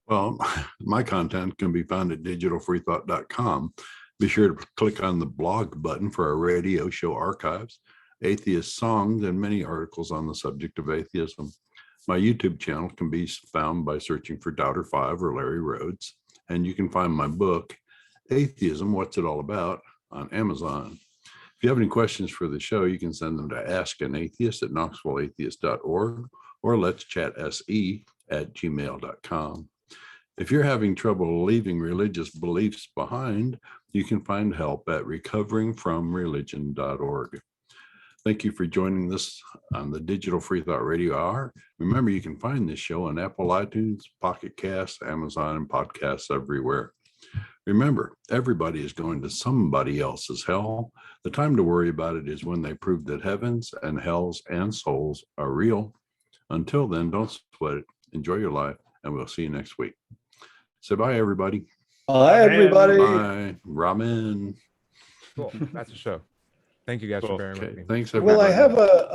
Well, my content can be found at digitalfreethought.com. Be sure to click on the blog button for our radio show archives, atheist songs, and many articles on the subject of atheism. My YouTube channel can be found by searching for Doubter 5 or Larry Rhodes. And you can find my book, Atheism, What's It All About, on Amazon. If you have any questions for the show, you can send them to askanatheist@knoxvilleatheist.org or let'schatsE@gmail.com. If you're having trouble leaving religious beliefs behind, you can find help at recoveringfromreligion.org. Thank you for joining us on the Digital Free Thought Radio Hour. Remember, you can find this show on Apple iTunes, Pocket Casts, Amazon, and podcasts everywhere. Remember, everybody is going to somebody else's hell. The time to worry about it is when they prove that heavens and hells and souls are real. Until then, don't sweat it. Enjoy your life, and we'll see you next week. Say bye, everybody. Bye, everybody. Bye. Ramen. Cool. That's the show. Thank you guys for bearing with me. Thanks, everybody. Well, I have a